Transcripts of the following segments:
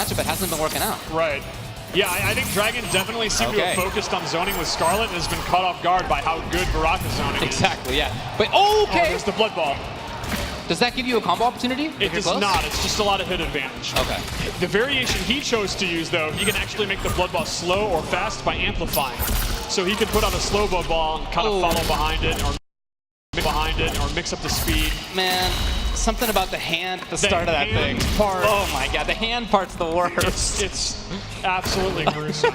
matchup, it hasn't been working out. Right. Yeah, I think Dragon definitely seemed to have focused on zoning with Scarlet and has been caught off guard by how good Baraka's zoning Exactly, is. yeah. But, okay. There's the blood ball. Does that give you a combo opportunity? It does not. It's just a lot of hit advantage. Okay. The variation he chose to use, though, he can actually make the blood ball slow or fast by amplifying. So he can put on a slow blood ball and kind of follow behind it, or mix up the speed. Man, something about the hand at the start of that thing. Part, oh my god, the hand part's the worst. It's absolutely gruesome.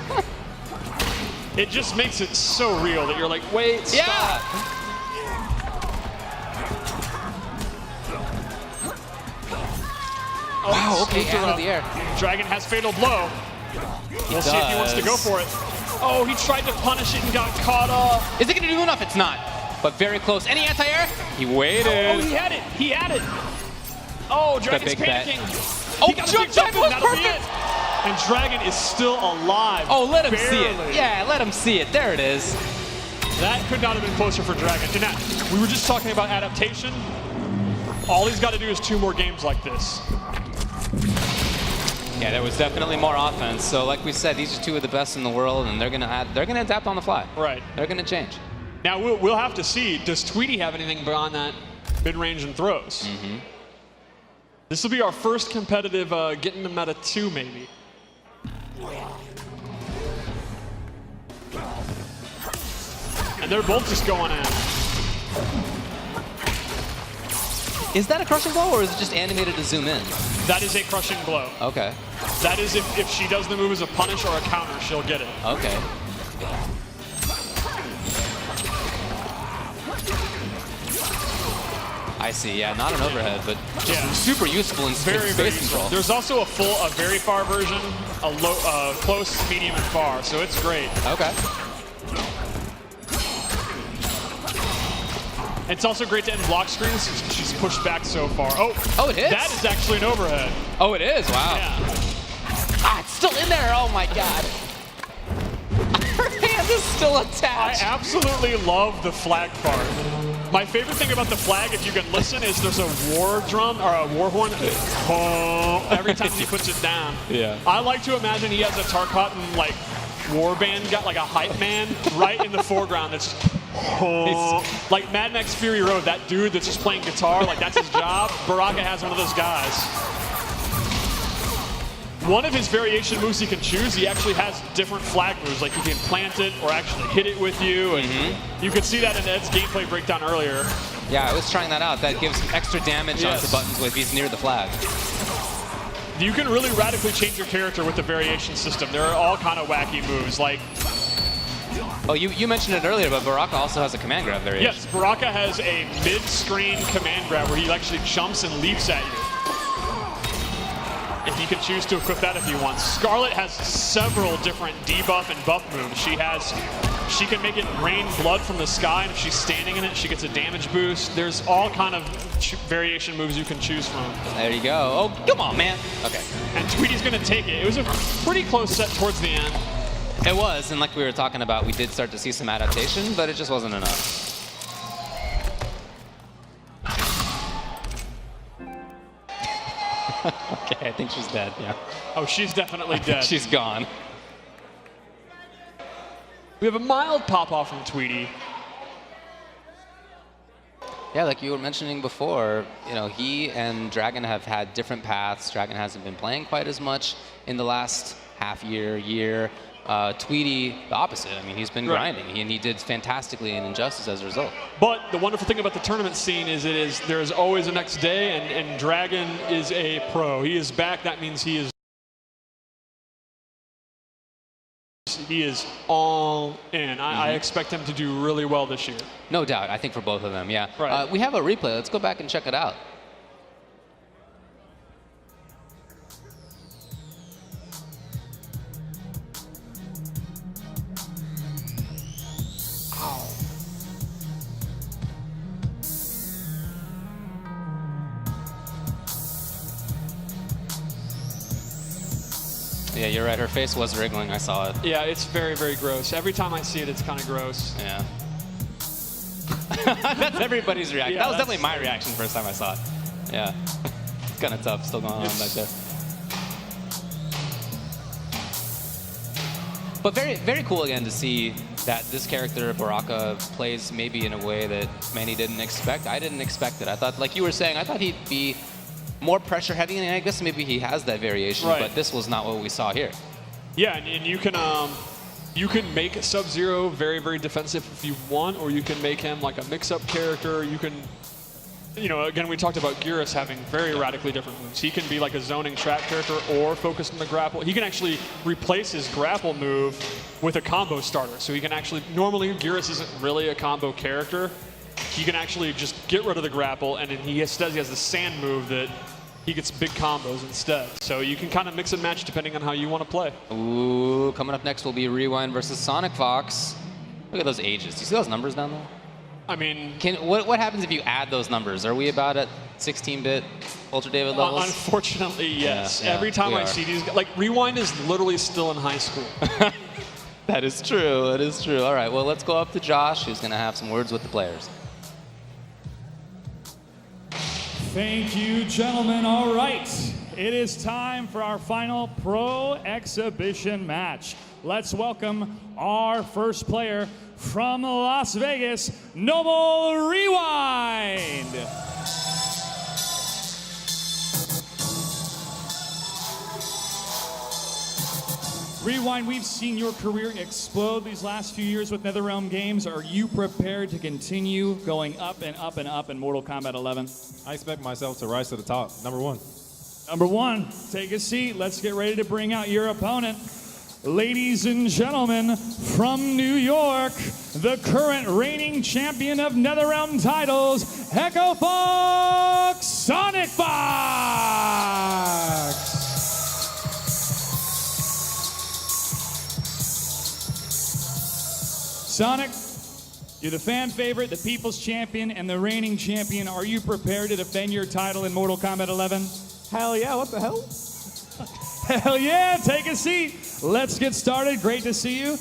It just makes it so real that you're like, wait, stop. Yeah. Oh, wow, okay, out of the air. Dragon has Fatal Blow. We'll see if he wants to go for it. Oh, he tried to punish it and got caught off. Is it going to do enough? It's not. But very close. Any anti-air? He waited. Oh, he had it. He had it. Oh, Dragon's panicking. Oh, jump dive was perfect. And Dragon is still alive. Oh, let him see it. Yeah, let him see it. There it is. That could not have been closer for Dragon. And that, we were just talking about adaptation. All he's got to do is 2 more games like this. Yeah, there was definitely more offense. So, like we said, these are 2 of the best in the world, and they're gonna adapt on the fly. Right. They're gonna change. Now we'll have to see. Does Tweety have anything beyond that mid-range and throws? This will be our first competitive get into meta 2, maybe. And they're both just going in. Is that a crushing blow, or is it just animated to zoom in? That is a crushing blow. Okay. That is if she does the move as a punish or a counter, she'll get it. Okay. I see, yeah, not an overhead, but just super useful in space control. There's also a very far version, a low, close, medium, and far, so it's great. Okay. It's also great to end block screens. She's pushed back so far. Oh, it hits? That is actually an overhead. Oh, it is? Wow. Yeah. Ah, it's still in there. Oh, my God. Her hand is still attached. I absolutely love the flag part. My favorite thing about the flag, if you can listen, is there's a war drum or a war horn every time he puts it down. Yeah. I like to imagine he has a Tarkatan like war band, got like a hype man right in the foreground that's like Mad Max Fury Road, that dude that's just playing guitar, like that's his job. Baraka has one of those guys. One of his variation moves he can choose, he actually has different flag moves, like he can plant it or actually hit it with you. And you could see that in Ed's gameplay breakdown earlier. Yeah, I was trying that out. That gives extra damage onto buttons if he's near the flag. You can really radically change your character with the variation system. There are all kind of wacky moves, like... Oh, you mentioned it earlier, but Baraka also has a command grab variation. Yes, Baraka has a mid-screen command grab where he actually jumps and leaps at you. And he can choose to equip that if he wants. Scarlet has several different debuff and buff moves. She can make it rain blood from the sky, and if she's standing in it, she gets a damage boost. There's all kind of variation moves you can choose from. There you go. Oh, come on, man. Okay. And Tweety's going to take it. It was a pretty close set towards the end. It was, and like we were talking about, we did start to see some adaptation, but it just wasn't enough. Okay, I think she's dead, yeah. Oh, she's definitely dead. She's gone. We have a mild pop-off from Tweety. Yeah, like you were mentioning before, you know, he and Dragon have had different paths. Dragon hasn't been playing quite as much in the last year. Tweety, the opposite. I mean, he's been grinding, and he did fantastically in Injustice as a result. But the wonderful thing about the tournament scene is there is always a next day, and Dragon is a pro. He is back. That means he is all in. I expect him to do really well this year. No doubt. I think for both of them, yeah. Right. We have a replay. Let's go back and check it out. Yeah, you're right. Her face was wriggling. I saw it. Yeah, it's very, very gross. Every time I see it, it's kind of gross. Yeah. That's everybody's reaction. Yeah, that was definitely my reaction first time I saw it. Yeah. It's kind of tough. Still going on back there. But very, very cool again to see that this character, Baraka, plays maybe in a way that many didn't expect. I didn't expect it. I thought, like you were saying, I thought he'd be more pressure heavy, and I guess maybe he has that variation, but this was not what we saw here. Yeah, and you can make Sub-Zero very, very defensive if you want, or you can make him like a mix-up character. You can, you know, again, we talked about Geras having very radically different moves. He can be like a zoning trap character or focus on the grapple. He can actually replace his grapple move with a combo starter. So he can actually, normally Geras isn't really a combo character. He can actually just get rid of the grapple, and then he has the sand move that he gets big combos instead. So you can kind of mix and match depending on how you want to play. Ooh, coming up next will be Rewind versus Sonic Fox. Look at those ages. Do you see those numbers down there? I mean, what happens if you add those numbers? Are we about at 16-bit Ultra David levels? Unfortunately, yes. Yeah, Every time I see these, like Rewind is literally still in high school. That is true. That is true. All right, well, let's go up to Josh, who's going to have some words with the players. Thank you, gentlemen. All right, it is time for our final pro exhibition match. Let's welcome our first player from Las Vegas, Noble Rewind. Rewind, we've seen your career explode these last few years with Netherrealm Games. Are you prepared to continue going up and up and up in Mortal Kombat 11? I expect myself to rise to the top. Number one. Number one, take a seat. Let's get ready to bring out your opponent. Ladies and gentlemen, from New York, the current reigning champion of Netherrealm titles, Echo Fox, Sonic Fox! Sonic, you're the fan favorite, the people's champion, and the reigning champion. Are you prepared to defend your title in Mortal Kombat 11? Hell yeah, what the hell? Hell yeah, take a seat. Let's get started. Great to see you.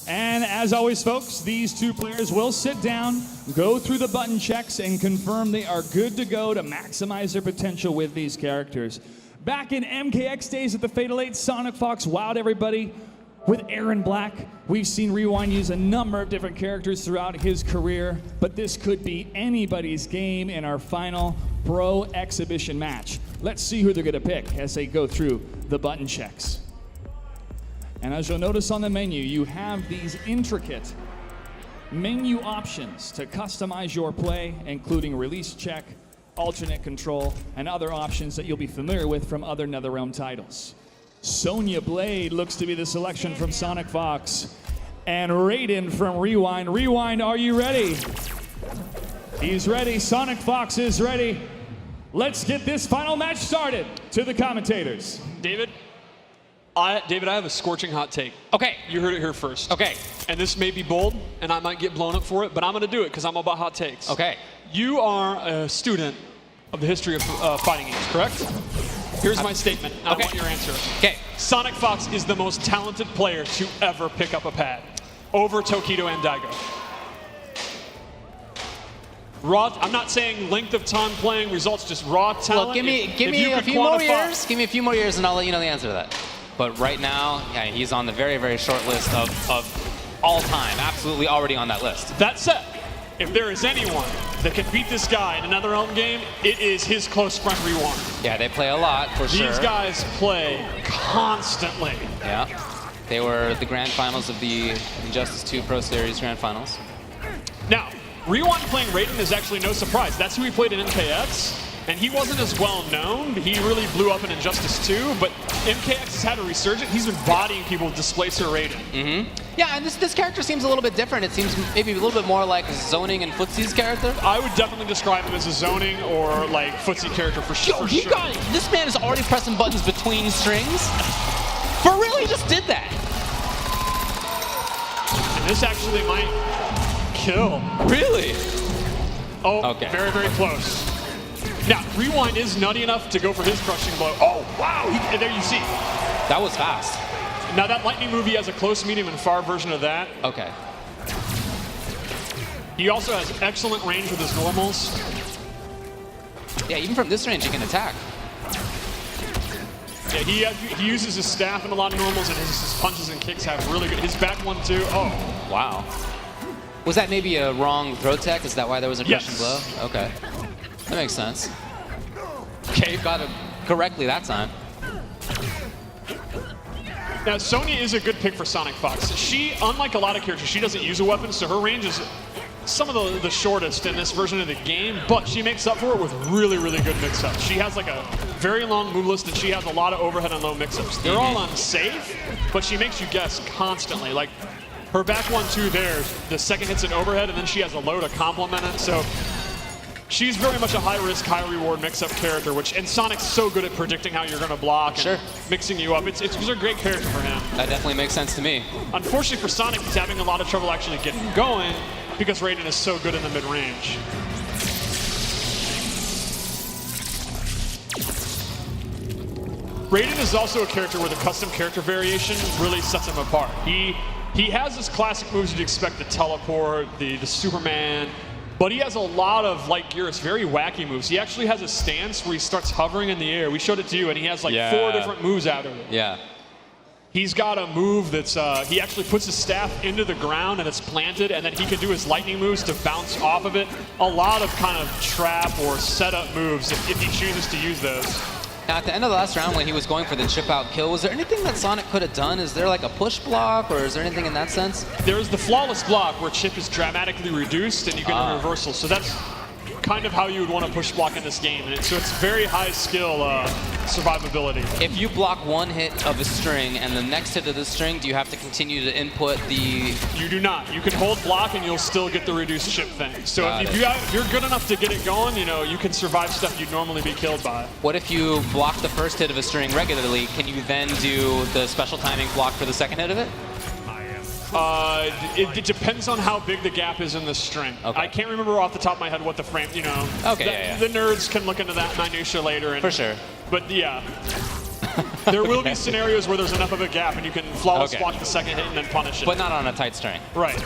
And as always, folks, these two players will sit down, go through the button checks, and confirm they are good to go to maximize their potential with these characters. Back in MKX days at the Fatal 8, Sonic Fox wowed everybody with Aaron Black. We've seen Rewind use a number of different characters throughout his career, but this could be anybody's game in our final pro exhibition match. Let's see who they're gonna pick as they go through the button checks. And as you'll notice on the menu, you have these intricate menu options to customize your play, including release check, alternate control, and other options that you'll be familiar with from other Netherrealm titles. Sonya Blade looks to be the selection from Sonic Fox. And Raiden from Rewind. Rewind, are you ready? He's ready. Sonic Fox is ready. Let's get this final match started. To the commentators. David, I have a scorching hot take. Okay. You heard it here first. Okay. And this may be bold, and I might get blown up for it, but I'm going to do it because I'm about hot takes. Okay. You are a student of the history of fighting games, correct? Here's my statement. I want your answer. Okay. Sonic Fox is the most talented player to ever pick up a pad over Tokido and Daigo. Raw, I'm not saying length of time playing, results, just raw talent. Look, give me a few more years. Give me a few more years, and I'll let you know the answer to that. But right now, yeah, he's on the very, very short list of all time. Absolutely already on that list. That said, if there is anyone that can beat this guy in another Realm game, it is his close friend Rewind. Yeah, they play a lot, for sure. These guys play constantly. Yeah. They were the grand finals of the Injustice 2 Pro Series grand finals. Now, Rewind playing Raiden is actually no surprise. That's who he played in MKX, and he wasn't as well known. He really blew up in Injustice 2, but MKX has had a resurgence. He's been bodying people with Displacer Raiden. Mm-hmm. Yeah, and this character seems a little bit different. It seems maybe a little bit more like Zoning and Footsie's character. I would definitely describe him as a Zoning or like Footsie character for sure. This man is already pressing buttons between strings. For real, he just did that. And this actually might kill. Really? Oh, okay. Very, very close. Now, Rewind is nutty enough to go for his crushing blow. Oh, wow! And there you see. That was fast. Now, that lightning move, he has a close, medium, and far version of that. Okay. He also has excellent range with his normals. Yeah, even from this range, he can attack. Yeah, he uses his staff in a lot of normals, and his punches and kicks have really good. His back one too. Oh, wow. Was that maybe a wrong throw tech? Is that why there was a crushing blow? Okay, that makes sense. Okay, got it correctly that time. Now, Sonya is a good pick for Sonic Fox. She, unlike a lot of characters, she doesn't use a weapon, so her range is some of the shortest in this version of the game, but she makes up for it with really, really good mix-ups. She has like a very long move list, and she has a lot of overhead and low mix-ups. They're all unsafe, but she makes you guess constantly. Like, her back 1-2 there, the second hit's an overhead, and then she has a low to complement it, so she's very much a high-risk, high-reward mix-up character, and Sonic's so good at predicting how you're going to block and mixing you up. It's a great character for him. That definitely makes sense to me. Unfortunately for Sonic, he's having a lot of trouble actually getting going because Raiden is so good in the mid-range. Raiden is also a character where the custom character variation really sets him apart. He has his classic moves you'd expect, the teleport, the Superman, but he has a lot of, like Geras, very wacky moves. He actually has a stance where he starts hovering in the air. We showed it to you, and he has like 4 different moves out of it. Yeah. He's got a move that's, he actually puts his staff into the ground and it's planted, and then he can do his lightning moves to bounce off of it. A lot of kind of trap or setup moves if he chooses to use those. Now, at the end of the last round when he was going for the chip out kill, was there anything that Sonic could have done? Is there like a push block, or is there anything in that sense? There's the flawless block where chip is dramatically reduced and you get a reversal. So that's kind of how you would want to push block in this game. And so it's very high skill survivability. If you block one hit of a string and the next hit of the string, do you have to continue to input the... You do not. You can hold block and you'll still get the reduced chip thing. So if you're good enough to get it going, you know, you can survive stuff you'd normally be killed by. What if you block the first hit of a string regularly? Can you then do the special timing block for the second hit of it? It depends on how big the gap is in the string. Okay. I can't remember off the top of my head what the frame, you know. Okay, The nerds can look into that minutia later. And, for sure. But yeah, there will be scenarios where there's enough of a gap and you can flawless block the second hit and then punish it. But not on a tight string. Right.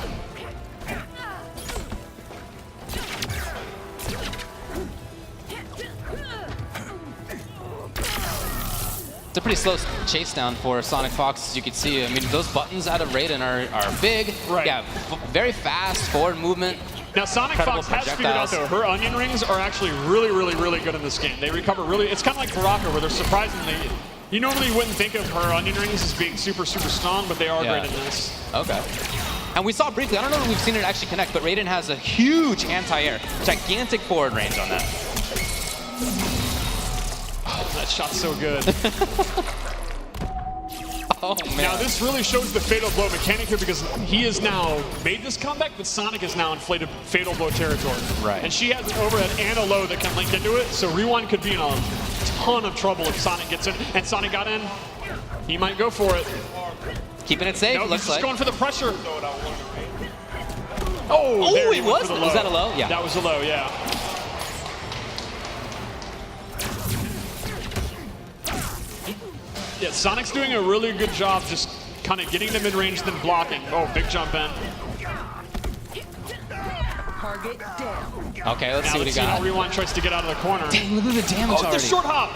It's a pretty slow chase down for Sonic Fox, as you can see. I mean, those buttons out of Raiden are big. Right. Yeah, very fast forward movement. Now, Sonic Fox has figured out, though, her onion rings are actually really, really, really good in this game. They recover really. It's kind of like Baraka, where they're surprisingly. You normally wouldn't think of her onion rings as being super, super strong, but they are great in this. Okay. And we saw briefly, I don't know if we've seen it actually connect, but Raiden has a huge anti-air, gigantic forward range on that. That shot's so good. Oh, man. Now, this really shows the Fatal Blow mechanic here because he has now made this comeback, but Sonic is now inflated Fatal Blow territory. Right. And she has an overhead and a low that can link into it, so Rewind could be in a ton of trouble if Sonic gets in. And Sonic got in. He might go for it. Keeping it safe, No, looks he's like. just going for the pressure. Oh, there he went for the low. Was that a low? Yeah. That was a low, yeah. Yeah, Sonic's doing a really good job just kind of getting the mid-range, then blocking. Oh, big jump in. Target down. Okay, let's Now see what he got. how Rewind tries to get out of the corner. Dang, look at the damage Oh, already. the short hop!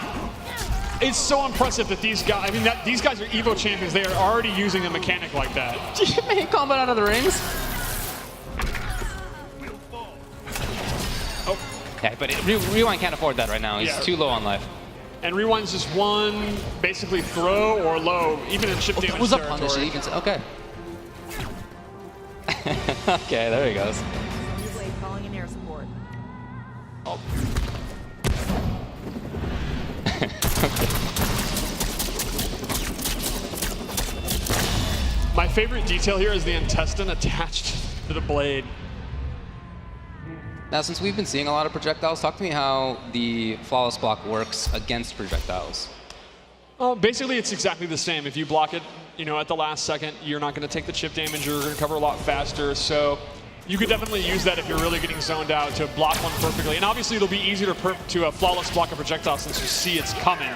It's so impressive that these guys, I mean, these guys are Evo champions. They are already using a mechanic like that. Main combat out of the rings. Oh. Yeah, but Rewind can't afford that right now. He's too low on life. And Rewind's just one, basically throw or low, even in chip damage Was a territory. punish even? Okay. Okay, there he goes. Blade calling in air support. Oh. My favorite detail here is the intestine attached to the blade. Now, since we've been seeing a lot of projectiles, talk to me how the flawless block works against projectiles. Basically, it's exactly the same. If you block it, you know, at the last second, you're not going to take the chip damage. You're going to recover a lot faster. So you could definitely use that if you're really getting zoned out to block one perfectly. And obviously, it'll be easier to flawless block a projectile since you see it's coming.